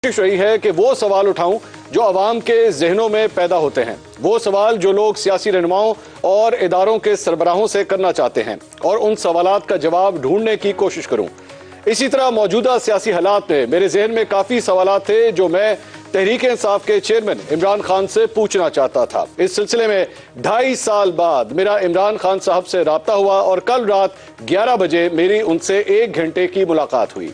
कोशिश रही है कि वो सवाल उठाऊं जो अवाम के जहनों में पैदा होते हैं, वो सवाल जो लोग सियासी रहनुमाओं और इदारों के सरबराहों से करना चाहते हैं, और उन सवालात का जवाब ढूंढने की कोशिश करूं। इसी तरह मौजूदा सियासी हालात में मेरे जहन में काफ़ी सवालात थे जो मैं तहरीक इंसाफ के चेयरमैन इमरान खान से पूछना चाहता था। इस सिलसिले में 2.5 साल बाद मेरा इमरान खान साहब से राब्ता हुआ और कल रात 11 बजे मेरी उनसे 1 घंटे की मुलाकात हुई।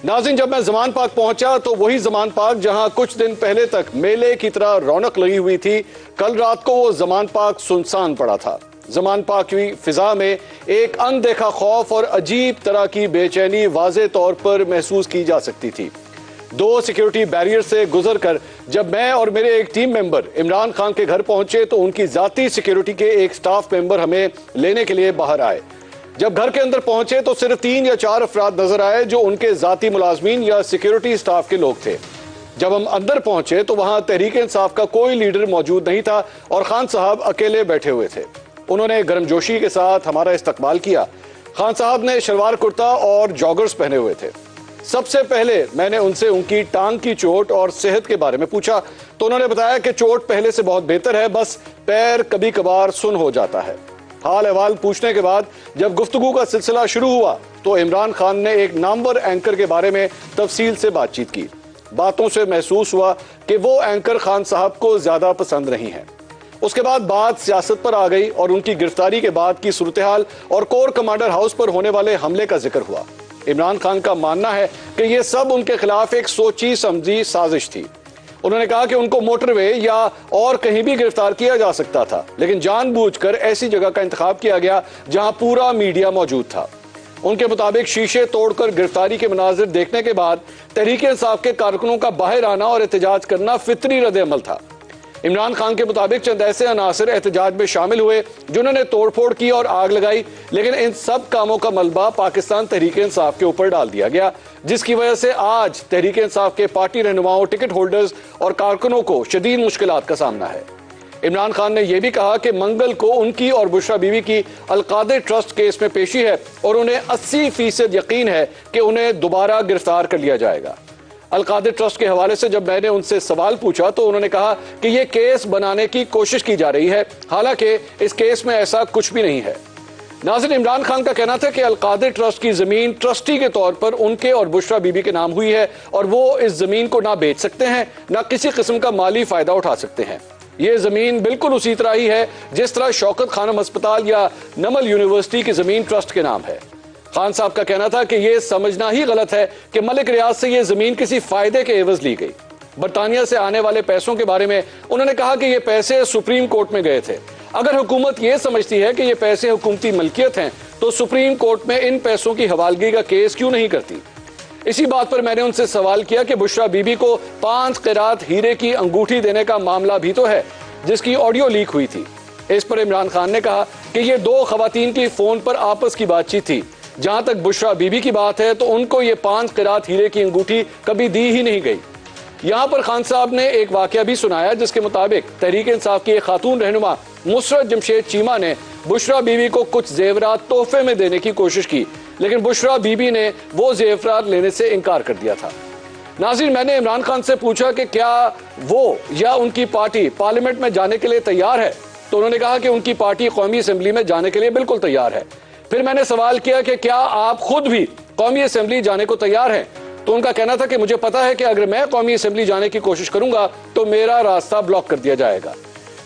नाज़रीन, जब मैं ज़मान पाक पहुंचा तो वही ज़मान पाक जहां कुछ दिन पहले तक मेले की तरह रौनक लगी हुई थी, कल रात को वो ज़मान पाक सुनसान पड़ा था। ज़मान पाक की फिजा में एक अनदेखा खौफ और अजीब तरह की बेचैनी वाज़े तौर पर महसूस की जा सकती थी। 2 सिक्योरिटी बैरियर से गुजर कर जब मैं और मेरे एक टीम मेंबर इमरान खान के घर पहुंचे तो उनकी जाती सिक्योरिटी के एक स्टाफ मेंबर हमें लेने के लिए बाहर आए। जब घर के अंदर पहुंचे तो सिर्फ 3 या 4 अफराद नजर आए जो उनके जाती मुलाजमीन या सिक्योरिटी स्टाफ के लोग थे। जब हम अंदर पहुंचे तो वहां तहरीक इंसाफ का कोई लीडर मौजूद नहीं था और खान साहब अकेले बैठे हुए थे। उन्होंने गर्मजोशी के साथ हमारा इस्तकबाल किया। खान साहब ने शलवार कुर्ता और जॉगर्स पहने हुए थे। सबसे पहले मैंने उनसे उनकी टांग की चोट और सेहत के बारे में पूछा तो उन्होंने बताया कि चोट पहले से बहुत बेहतर है, बस पैर कभी कभार सुन हो जाता है। हाल अहवाल पूछने के बाद जब गुफ्तगू का सिलसिला शुरू हुआ तो इमरान खान ने एक नामवर एंकर के बारे में तफसील से बातचीत की। बातों से महसूस हुआ कि वो एंकर खान साहब को ज्यादा पसंद नहीं है। उसके बाद बात सियासत पर आ गई और उनकी गिरफ्तारी के बाद की सूरत हाल और कोर कमांडर हाउस पर होने वाले हमले का जिक्र हुआ। इमरान खान का मानना है कि यह सब उनके खिलाफ एक सोची समझी साजिश थी। उन्होंने कहा कि उनको मोटरवे या और कहीं भी गिरफ्तार किया जा सकता था, लेकिन जानबूझकर ऐसी जगह का इंतखाब किया गया जहां पूरा मीडिया मौजूद था। उनके मुताबिक शीशे तोड़कर गिरफ्तारी के मनाजिर देखने के बाद तहरीक इंसाफ के कारकुनों का बाहर आना और एहतजाज करना फितरी रद्द-ए-अमल था। इमरान खान के मुताबिक चंद ऐसे अनासर एहतजाज में शामिल हुए जिन्होंने तोड़फोड़ की और आग लगाई, लेकिन इन सब कामों का मलबा पाकिस्तान तहरीक इंसाफ के ऊपर डाल दिया गया, जिसकी वजह से आज तहरीक इंसाफ के पार्टी रहनुमाओं, टिकट होल्डर्स और कारकुनों को शदीद मुश्किलात का सामना है। इमरान खान ने यह भी कहा कि मंगल को उनकी और बुशरा बीवी की अलकादर ट्रस्ट केस में पेशी है और उन्हें 80% यकीन है कि उन्हें दोबारा गिरफ्तार कर लिया जाएगा। अलकादर ट्रस्ट के हवाले से जब मैंने उनसे सवाल पूछा तो उन्होंने कहा कि यह केस बनाने की कोशिश की जा रही है, हालांकि इस केस में ऐसा कुछ भी नहीं है। नाज़रीन, इमरान खान का कहना था कि अलकादर ट्रस्ट की जमीन ट्रस्टी के तौर पर उनके और बुशरा बीबी के नाम हुई है और वो इस जमीन को ना बेच सकते हैं, ना किसी किस्म का माली फायदा उठा सकते हैं। ये जमीन बिल्कुल उसी तरह ही है जिस तरह शौकत खानम अस्पताल या नमल यूनिवर्सिटी की जमीन ट्रस्ट के नाम है। खान साहब का कहना था कि यह समझना ही गलत है कि मलिक रियाज से यह जमीन किसी फायदे के एवज ली गई। बरतानिया से आने वाले पैसों के बारे में उन्होंने कहा कि ये पैसे सुप्रीम कोर्ट में गए थे। अगर हुकूमत ये समझती है कि ये पैसे हुकूमती मलकियत हैं तो सुप्रीम कोर्ट में इन पैसों की हवालगी का केस क्यों नहीं करती। इसी बात पर मैंने उनसे सवाल किया कि बुशरा बीबी को 5 क़िरात हीरे की अंगूठी देने का मामला भी तो है जिसकी ऑडियो लीक हुई थी। इस पर इमरान खान ने कहा कि ये 2 खवातीन की फोन पर आपस की बातचीत थी। जहां तक बुशरा बीबी की बात है तो उनको ये 5 क़िरात हीरे की अंगूठी कभी दी ही नहीं गई। यहाँ पर खान साहब ने एक वाकया भी सुनाया जिसके मुताबिक तहरीक इंसाफ की एक खातून रहनुमा मुसरत जमशेद चीमा ने बुशरा बीबी को कुछ जेवरात तोहफे में देने की कोशिश की, लेकिन बुशरा बीबी ने वो जेवरात लेने से इनकार कर दिया था। नाज़रीन, मैंने इमरान खान से पूछा कि क्या वो या उनकी पार्टी पार्लियामेंट में जाने के लिए तैयार है, तो उन्होंने कहा कि उनकी पार्टी कौमी असम्बली में जाने के लिए बिल्कुल तैयार है। फिर मैंने सवाल किया कि क्या आप खुद भी कौमी असेंबली जाने को तैयार हैं, तो उनका कहना था कि मुझे पता है कि अगर मैं कौमी असेंबली जाने की कोशिश करूंगा तो मेरा रास्ता ब्लॉक कर दिया जाएगा।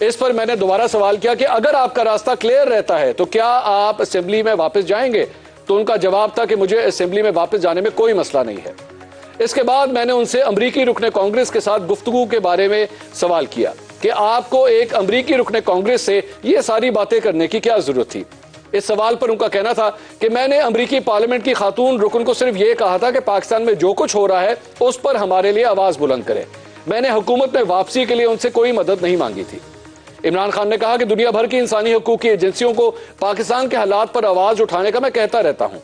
इस पर मैंने दोबारा सवाल किया कि अगर आपका रास्ता क्लियर रहता है तो क्या आप असेंबली में वापस जाएंगे, तो उनका जवाब था कि मुझे असेंबली में वापस जाने में कोई मसला नहीं है। इसके बाद मैंने उनसे अमरीकी रुकने कांग्रेस के साथ गुफ्तगू के बारे में सवाल किया कि आपको एक अमरीकी रुकने कांग्रेस से ये सारी बातें करने की क्या जरूरत थी। इस सवाल पर उनका कहना था कि मैंने अमरीकी पार्लियामेंट की खातून रुकन को सिर्फ ये कहा था कि पाकिस्तान में जो कुछ हो रहा है उस पर हमारे लिए आवाज बुलंद करे। मैंने हुकूमत में वापसी के लिए उनसे कोई मदद नहीं मांगी थी। इमरान खान ने कहा कि दुनिया भर की इंसानी हकूक की एजेंसियों को पाकिस्तान के हालात पर आवाज उठाने का मैं कहता रहता हूं।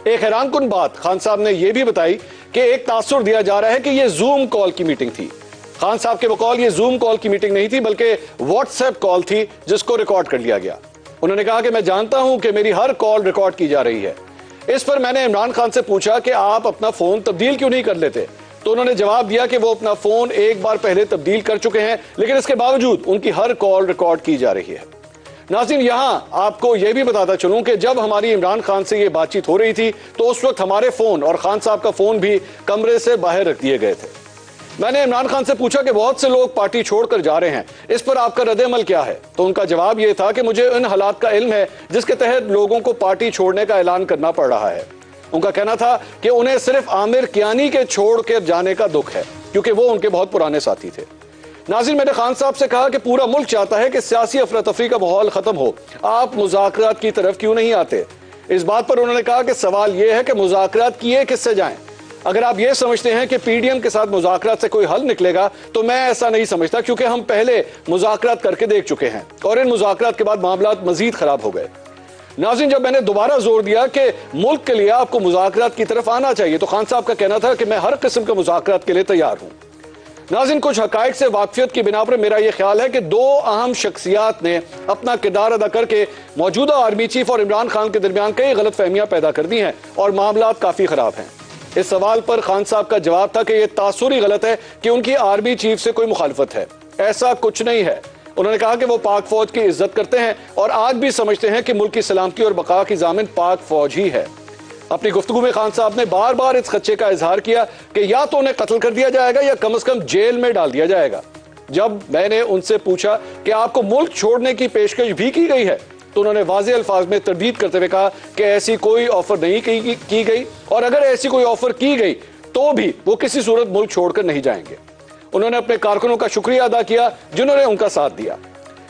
एक हैरानकुन बात खान साहब ने यह भी बताई कि एक तासुर दिया जा रहा है कि यह जूम कॉल की मीटिंग थी। खान साहब के बकौल ये जूम कॉल की मीटिंग नहीं थी बल्कि व्हाट्सएप कॉल थी जिसको रिकॉर्ड कर लिया गया। उन्होंने कहा कि मैं जानता हूं कि मेरी हर कॉल रिकॉर्ड की जा रही है। इस पर मैंने इमरान खान से पूछा कि आप अपना फोन तब्दील क्यों नहीं कर लेते, तो उन्होंने जवाब दिया कि वो अपना फोन एक बार पहले तब्दील कर चुके हैं, लेकिन इसके बावजूद उनकी हर कॉल रिकॉर्ड की जा रही है। नाज़रीन, यहां आपको यह भी बताता चलूं कि जब हमारी इमरान खान से ये बातचीत हो रही थी तो उस वक्त हमारे फोन और खान साहब का फोन भी कमरे से बाहर रख दिए गए थे। मैंने इमरान खान से पूछा कि बहुत से लोग पार्टी छोड़कर जा रहे हैं, इस पर आपका रद्द-ए-अमल क्या है? तो उनका जवाब यह था कि मुझे इन हालात का इल्म है जिसके तहत लोगों को पार्टी छोड़ने का ऐलान करना पड़ रहा है। उनका कहना था कि उन्हें सिर्फ आमिर कियानी के छोड़ के जाने का दुख है, क्योंकि वो उनके बहुत पुराने साथी थे। नाज़रीन, मैंने खान साहब से कहा कि पूरा मुल्क चाहता है कि सियासी अफरा तफरी का माहौल खत्म हो, आप मुज़ाकरात की तरफ क्यों नहीं आते? इस बात पर उन्होंने कहा कि सवाल यह है कि मुज़ाकरात किए किससे जाएं? अगर आप ये समझते हैं कि पीडीएम के साथ मुज़ाकरात से कोई हल निकलेगा तो मैं ऐसा नहीं समझता, क्योंकि हम पहले मुज़ाकरात करके देख चुके हैं और इन मुज़ाकरात के बाद मामला मजीद खराब हो गए। नाज़रीन, जब मैंने दोबारा जोर दिया कि मुल्क के लिए आपको मुज़ाकरात की तरफ आना चाहिए तो खान साहब का कहना था कि मैं हर किस्म के मुज़ाकरात के लिए तैयार हूं। नाज़रीन, कुछ हकायक से वाकफियत की बिना पर मेरा यह ख्याल है कि दो अहम शख्सियात ने अपना किरदार अदा करके मौजूदा आर्मी चीफ और इमरान खान के दरमियान कई गलत फहमियां पैदा कर दी हैं और मामला काफी खराब हैं। इस सवाल पर खान साहब का जवाब था कि यह तासुरी गलत है कि उनकी आर्मी चीफ से कोई मुखालफत है। ऐसा कुछ नहीं है। उन्होंने कहा कि वो पाक फौज की इज्जत करते हैं और आज भी समझते हैं कि मुल्क की सलामती और बका की जामिन पाक फौज ही है। अपनी गुफ्तगू में खान साहब ने बार बार इस खदशे का इजहार किया कि या तो उन्हें कत्ल कर दिया जाएगा या कम से कम जेल में डाल दिया जाएगा। जब मैंने उनसे पूछा कि आपको मुल्क छोड़ने की पेशकश भी की गई है तो उन्होंने वाज़ेह अल्फाज में तरदीद करते हुए कहा कि ऐसी कोई ऑफर नहीं की गई और अगर ऐसी कोई ऑफर की गई तो भी वो किसी सूरत मुल्क छोड़कर नहीं जाएंगे। उन्होंने अपने कारकुनों का शुक्रिया अदा किया जिन्होंने उनका साथ दिया।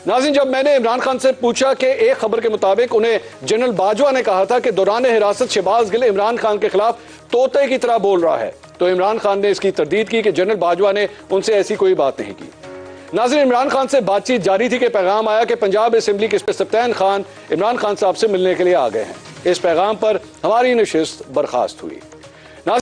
नाज़रीन, जब मैंने इमरान खान से पूछा कि एक खबर के मुताबिक उन्हें जनरल बाजवा ने कहा था कि दौरान हिरासत शहबाज गिल इमरान खान के खिलाफ तोते की तरह बोल रहा है, तो इमरान खान ने इसकी तरदीद की कि जनरल बाजवा ने उनसे ऐसी कोई बात नहीं की। नाज़रीन, इमरान खान से बातचीत जारी थी कि पैगाम आया कि पंजाब असेंबली के स्पीकर सप्तान खान इमरान खान साहब से मिलने के लिए आ गए हैं। इस पैगाम पर हमारी नशिस्त बर्खास्त हुई।